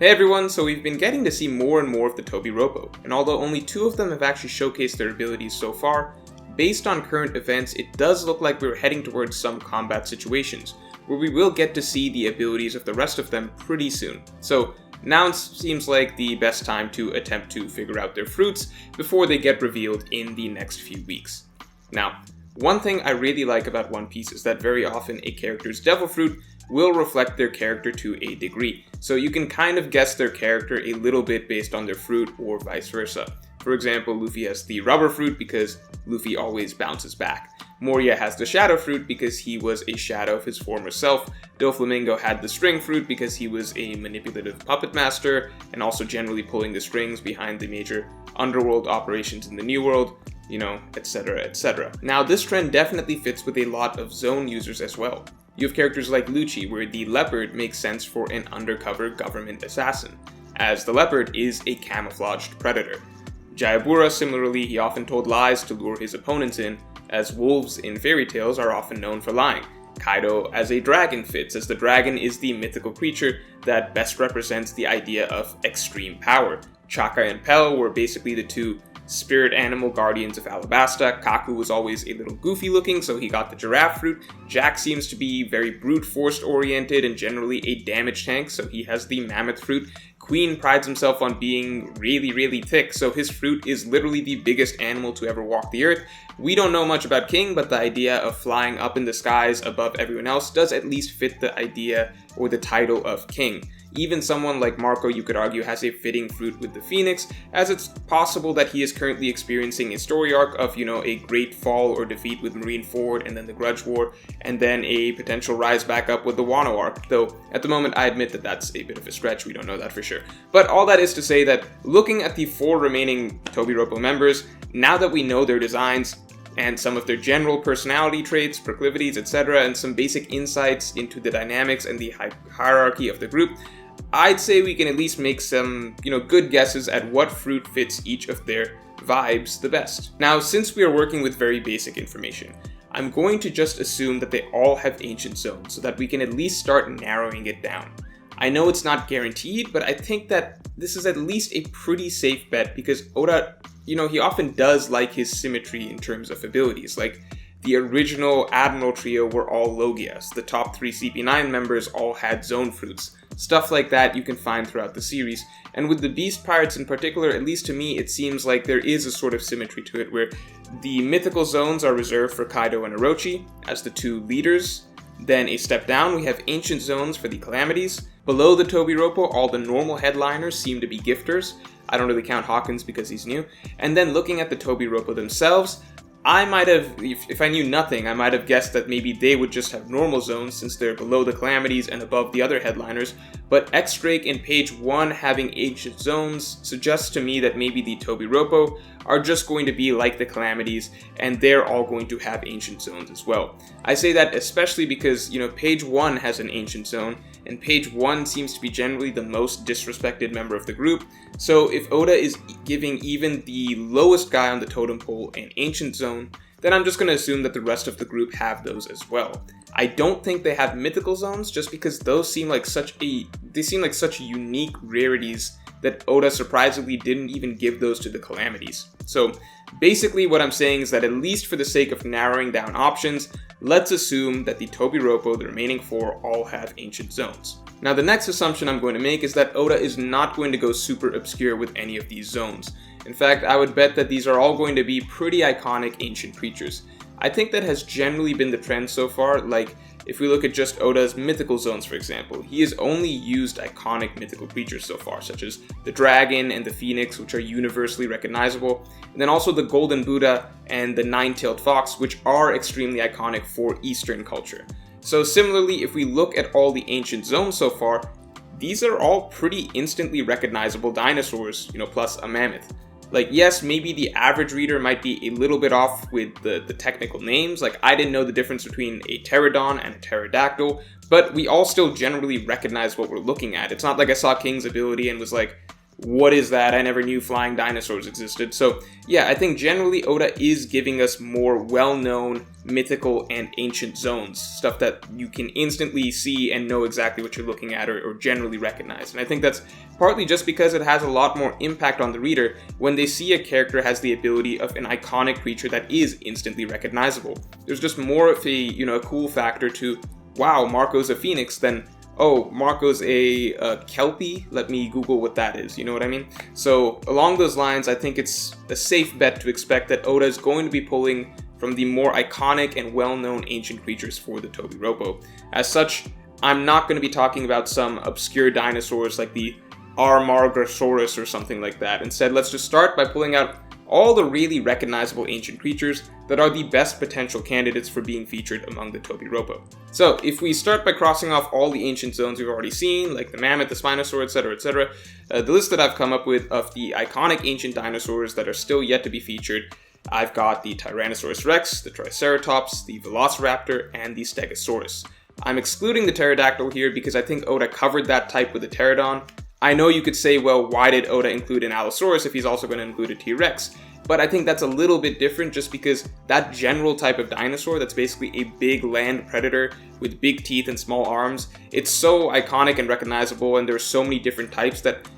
Hey everyone, so we've been getting to see more and more of the Tobi Roppo, and although only 2 of them have actually showcased their abilities so far, based on current events, it does look like we're heading towards some combat situations, where we will get to see the abilities of the rest of them pretty soon. So now seems like the best time to attempt to figure out their fruits before they get revealed in the next few weeks. Now, one thing I really like about One Piece is that very often a character's devil fruit will reflect their character to a degree, so you can kind of guess their character a little bit based on their fruit or vice versa. For example, Luffy has the rubber fruit because Luffy always bounces back. Moria has the shadow fruit because he was a shadow of his former self. Doflamingo had the string fruit because he was a manipulative puppet master and also generally pulling the strings behind the major underworld operations in the New World, etc, etc. Now this trend definitely fits with a lot of zone users as well. You have characters like Lucci, where the leopard makes sense for an undercover government assassin, as the leopard is a camouflaged predator. Jayabura, similarly, he often told lies to lure his opponents in, as wolves in fairy tales are often known for lying. Kaido as a dragon fits, as the dragon is the mythical creature that best represents the idea of extreme power. Chaka and Pell were basically the 2 spirit animal guardians of Alabasta. Kaku was always a little goofy looking, so he got the giraffe fruit. Jack seems to be very brute force oriented and generally a damage tank, so he has the mammoth fruit. Queen prides himself on being really thick, so his fruit is literally the biggest animal to ever walk the earth. We don't know much about King, but the idea of flying up in the skies above everyone else does at least fit the idea or the title of King. Even someone like Marco, you could argue, has a fitting fruit with the Phoenix, as it's possible that he is currently experiencing a story arc of, a great fall or defeat with Marineford and then the Grudge War, and then a potential rise back up with the Wano arc, though at the moment I admit that that's a bit of a stretch, we don't know that for sure. But all that is to say that looking at the 4 remaining Tobi Roppo members, now that we know their designs, and some of their general personality traits, proclivities, etc., and some basic insights into the dynamics and the hierarchy of the group, I'd say we can at least make some, good guesses at what fruit fits each of their vibes the best. Now, since we are working with very basic information, I'm going to just assume that they all have ancient zones so that we can at least start narrowing it down. I know it's not guaranteed, but I think that this is at least a pretty safe bet because Oda, he often does like his symmetry in terms of abilities. Like, the original Admiral trio were all Logias. The top 3 CP9 members all had zone fruits. Stuff like that you can find throughout the series. And with the Beast Pirates in particular, at least to me, it seems like there is a sort of symmetry to it where the mythical zones are reserved for Kaido and Orochi as the 2 leaders. Then a step down, we have ancient zones for the Calamities. Below the Tobi Roppo, all the normal headliners seem to be gifters. I don't really count Hawkins because he's new. And then looking at the Tobi Roppo themselves, I might have, if I knew nothing, I might have guessed that maybe they would just have normal zones since they're below the Calamities and above the other headliners, but X-Drake and Page 1 having ancient zones suggests to me that maybe the Tobi Roppo are just going to be like the Calamities, and they're all going to have ancient zones as well. I say that especially because, Page 1 has an ancient zone, and Page 1 seems to be generally the most disrespected member of the group, so if Oda is giving even the lowest guy on the totem pole an ancient zone, then I'm just going to assume that the rest of the group have those as well. I don't think they have mythical zones just because those seem like such unique rarities that Oda surprisingly didn't even give those to the Calamities. So basically what I'm saying is that at least for the sake of narrowing down options, let's assume that the Tobi Roppo, the remaining 4, all have ancient zones. Now the next assumption I'm going to make is that Oda is not going to go super obscure with any of these zones. In fact, I would bet that these are all going to be pretty iconic ancient creatures. I think that has generally been the trend so far. Like, if we look at just Oda's mythical zones, for example, he has only used iconic mythical creatures so far, such as the dragon and the phoenix, which are universally recognizable, and then also the golden Buddha and the nine-tailed fox, which are extremely iconic for Eastern culture. So similarly, if we look at all the ancient zones so far, these are all pretty instantly recognizable dinosaurs, plus a mammoth. Like, yes, maybe the average reader might be a little bit off with the technical names. Like, I didn't know the difference between a pterodon and a pterodactyl, but we all still generally recognize what we're looking at. It's not like I saw King's ability and was like, what is that? I never knew flying dinosaurs existed. So yeah, I think generally Oda is giving us more well-known, mythical, and ancient zones. Stuff that you can instantly see and know exactly what you're looking at or generally recognize. And I think that's partly just because it has a lot more impact on the reader when they see a character has the ability of an iconic creature that is instantly recognizable. There's just more of a cool factor to, wow, Marco's a phoenix, than, oh, Marco's a Kelpie? Let me Google what that is, you know what I mean? So along those lines, I think it's a safe bet to expect that Oda is going to be pulling from the more iconic and well-known ancient creatures for the Tobi Roppo. As such, I'm not going to be talking about some obscure dinosaurs like the Armargrosaurus or something like that. Instead, let's just start by pulling out all the really recognizable ancient creatures that are the best potential candidates for being featured among the Tobi Roppo. So if we start by crossing off all the ancient zones we've already seen, like the mammoth, the spinosaur, etc., the list that I've come up with of the iconic ancient dinosaurs that are still yet to be featured, I've got the Tyrannosaurus rex, the Triceratops, the Velociraptor, and the Stegosaurus. I'm excluding the pterodactyl here because I think Oda covered that type with the pterodon. I know you could say, well, why did Oda include an Allosaurus if he's also going to include a T-Rex? But I think that's a little bit different just because that general type of dinosaur that's basically a big land predator with big teeth and small arms, it's so iconic and recognizable, and there's so many different types that,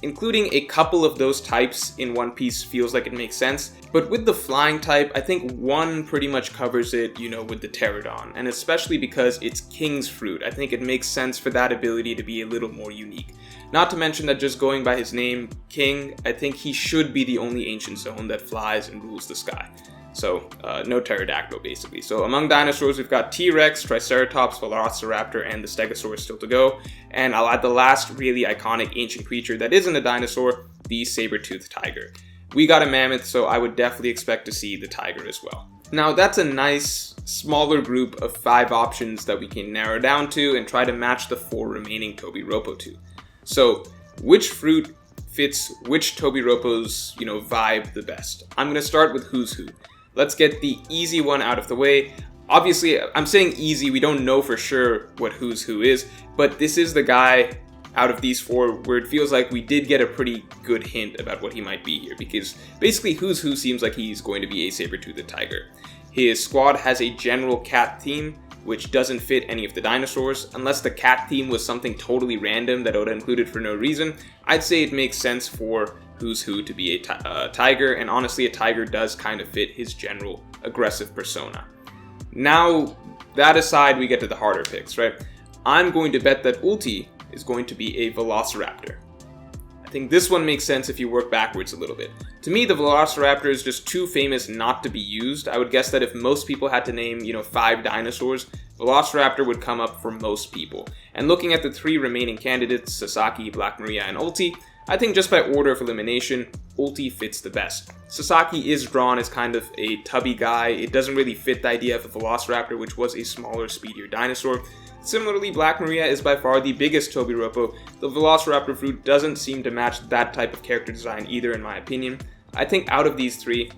including a couple of those types in one piece feels like it makes sense. But with the flying type, I think one pretty much covers it, with the pterodon, and especially because it's king's fruit, I think it makes sense for that ability to be a little more unique. Not to mention that just going by his name, King, I think he should be the only ancient zone that flies and rules the sky. So, no pterodactyl, basically. So, among dinosaurs, we've got T-Rex, Triceratops, Velociraptor, and the Stegosaurus still to go. And I'll add the last really iconic ancient creature that isn't a dinosaur, the saber-toothed tiger. We got a mammoth, so I would definitely expect to see the tiger as well. Now, that's a nice, smaller group of 5 options that we can narrow down to and try to match the 4 remaining Tobi Roppo to. So, which fruit fits which Tobi Roppo's, vibe the best? I'm going to start with Who's Who. Let's get the easy one out of the way. Obviously, I'm saying easy, we don't know for sure what Who's Who is, but this is the guy out of these 4 where it feels like we did get a pretty good hint about what he might be here, because basically Who's Who seems like he's going to be a saber-toothed tiger. His squad has a general cat theme, which doesn't fit any of the dinosaurs. Unless the cat theme was something totally random that Oda included for no reason, I'd say it makes sense for Who's Who to be a tiger, and honestly a tiger does kind of fit his general aggressive persona. Now, that aside, we get to the harder picks, right? I'm going to bet that Ulti is going to be a Velociraptor. I think this one makes sense if you work backwards a little bit. To me, the Velociraptor is just too famous not to be used. I would guess that if most people had to name, 5 dinosaurs, Velociraptor would come up for most people. And looking at the 3 remaining candidates, Sasaki, Black Maria, and Ulti, I think just by order of elimination, Ulti fits the best. Sasaki is drawn as kind of a tubby guy. It doesn't really fit the idea of a Velociraptor, which was a smaller, speedier dinosaur. Similarly, Black Maria is by far the biggest Tobi Roppo. The Velociraptor fruit doesn't seem to match that type of character design either, in my opinion. I think out of these 3,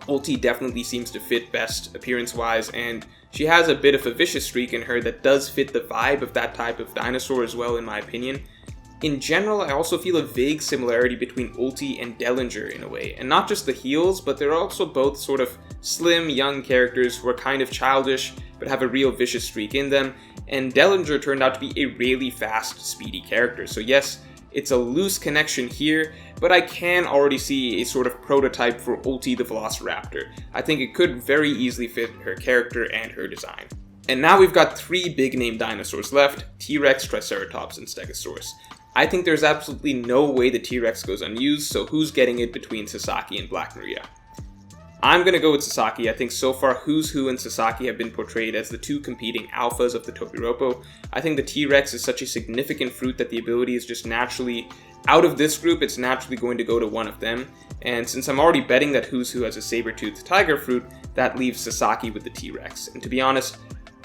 Ulti definitely seems to fit best appearance-wise, and she has a bit of a vicious streak in her that does fit the vibe of that type of dinosaur as well, in my opinion. In general, I also feel a vague similarity between Ulti and Dellinger in a way, and not just the heels, but they're also both sort of slim, young characters who are kind of childish, but have a real vicious streak in them, and Dellinger turned out to be a really fast, speedy character. So yes, it's a loose connection here, but I can already see a sort of prototype for Ulti the Velociraptor. I think it could very easily fit her character and her design. And now we've got 3 big-name dinosaurs left, T-Rex, Triceratops, and Stegosaurus. I think there's absolutely no way the T-Rex goes unused, so who's getting it between Sasaki and Black Maria? I'm going to go with Sasaki. I think so far Who's Who and Sasaki have been portrayed as the 2 competing alphas of the Tobi Roppo. I think the T-Rex is such a significant fruit that the ability is just naturally, out of this group, it's naturally going to go to one of them. And since I'm already betting that Who's Who has a saber-toothed tiger fruit, that leaves Sasaki with the T-Rex. And to be honest,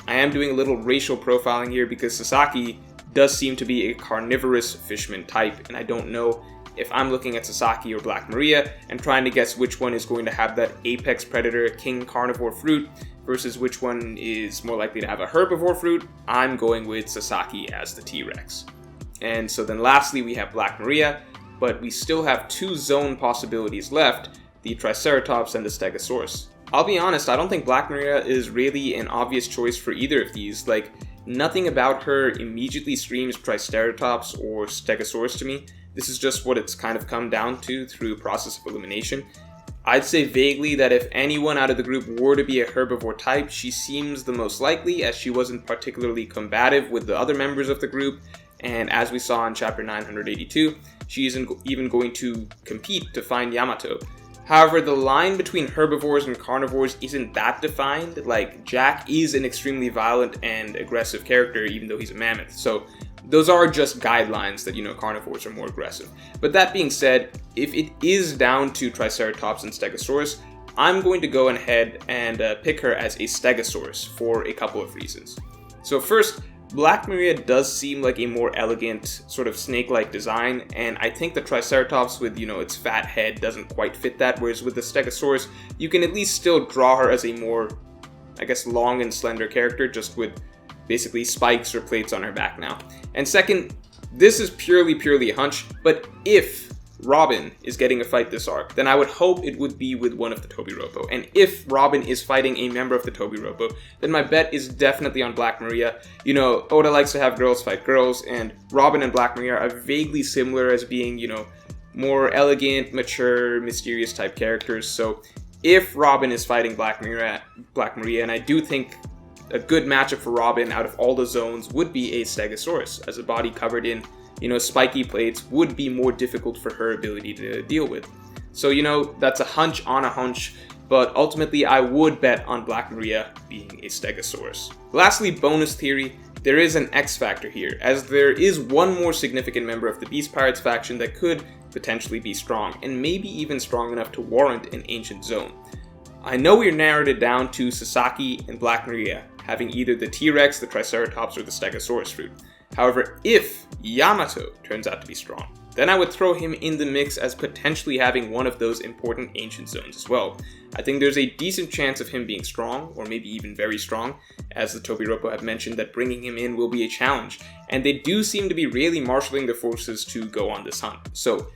I am doing a little racial profiling here because Sasaki does seem to be a carnivorous fishman type, and I don't know if I'm looking at Sasaki or Black Maria and trying to guess which one is going to have that apex predator king carnivore fruit versus which one is more likely to have a herbivore fruit. I'm going with Sasaki as the T-Rex. And so then lastly we have Black Maria. but we still have two zone possibilities left, the Triceratops and the Stegosaurus. I'll be honest, I don't think Black Maria is really an obvious choice for either of these. Like, nothing about her immediately screams Triceratops or Stegosaurus to me. This is just what it's kind of come down to through process of elimination. I'd say vaguely that if anyone out of the group were to be a herbivore type, she seems the most likely, as she wasn't particularly combative with the other members of the group, and as we saw in chapter 982, she isn't even going to compete to find Yamato. However, the line between herbivores and carnivores isn't that defined. Like, Jack is an extremely violent and aggressive character, even though he's a mammoth, so those are just guidelines that, carnivores are more aggressive. But that being said, if it is down to Triceratops and Stegosaurus, I'm going to go ahead and pick her as a Stegosaurus for a couple of reasons. So first, Black Maria does seem like a more elegant, sort of snake-like design, and I think the Triceratops with, its fat head doesn't quite fit that, whereas with the Stegosaurus, you can at least still draw her as a more, long and slender character, just with basically spikes or plates on her back now. And second, this is purely a hunch, but if Robin is getting a fight this arc, then I would hope it would be with one of the Tobi Roppo. And if Robin is fighting a member of the Tobi Roppo, then my bet is definitely on Black Maria. Oda likes to have girls fight girls, and Robin and Black Maria are vaguely similar as being, more elegant, mature, mysterious type characters. So if Robin is fighting Black Maria, and I do think a good matchup for Robin out of all the zones would be a Stegosaurus, as a body covered in spiky plates would be more difficult for her ability to deal with. So, that's a hunch on a hunch, but ultimately I would bet on Black Maria being a Stegosaurus. Lastly, bonus theory, there is an X factor here, as there is one more significant member of the Beast Pirates faction that could potentially be strong, and maybe even strong enough to warrant an ancient zone. I know we narrowed it down to Sasaki and Black Maria, having either the T-Rex, the Triceratops, or the Stegosaurus fruit. However, if Yamato turns out to be strong, then I would throw him in the mix as potentially having one of those important ancient zones as well. I think there's a decent chance of him being strong, or maybe even very strong, as the Tobi Roppo have mentioned that bringing him in will be a challenge, and they do seem to be really marshalling their forces to go on this hunt. So,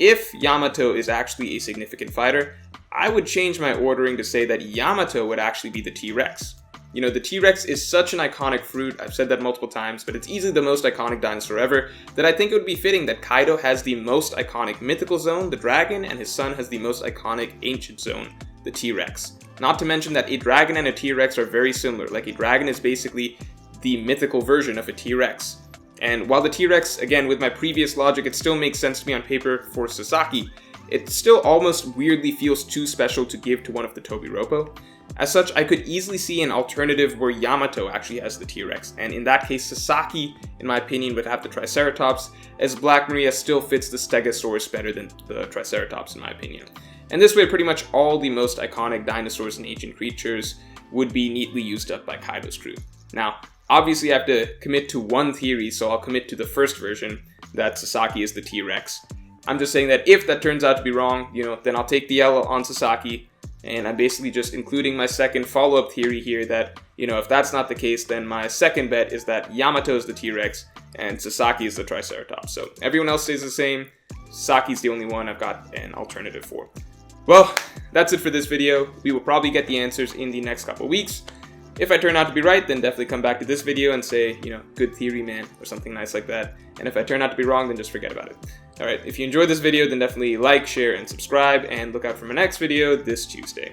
if Yamato is actually a significant fighter, I would change my ordering to say that Yamato would actually be the T-Rex. The T-Rex is such an iconic fruit, I've said that multiple times, but it's easily the most iconic dinosaur ever, that I think it would be fitting that Kaido has the most iconic mythical zone, the dragon, and his son has the most iconic ancient zone, the T-Rex. Not to mention that a dragon and a T-Rex are very similar, like a dragon is basically the mythical version of a T-Rex. And while the T-Rex, again with my previous logic, it still makes sense to me on paper for Sasaki, it still almost weirdly feels too special to give to one of the Tobi Roppo. As such, I could easily see an alternative where Yamato actually has the T-Rex, and in that case Sasaki, in my opinion, would have the Triceratops, as Black Maria still fits the Stegosaurus better than the Triceratops in my opinion. And this way pretty much all the most iconic dinosaurs and ancient creatures would be neatly used up by Kaido's crew. Now, obviously I have to commit to one theory, so I'll commit to the first version, that Sasaki is the T-Rex. I'm just saying that if that turns out to be wrong, then I'll take the L on Sasaki, and I'm basically just including my second follow-up theory here that, if that's not the case, then my second bet is that Yamato is the T-Rex and Sasaki is the Triceratops. So everyone else stays the same. Sasaki's the only one I've got an alternative for. Well, that's it for this video. We will probably get the answers in the next couple weeks. If I turn out to be right, then definitely come back to this video and say, good theory, man, or something nice like that. And if I turn out to be wrong, then just forget about it. Alright, if you enjoyed this video, then definitely like, share, and subscribe, and look out for my next video this Tuesday.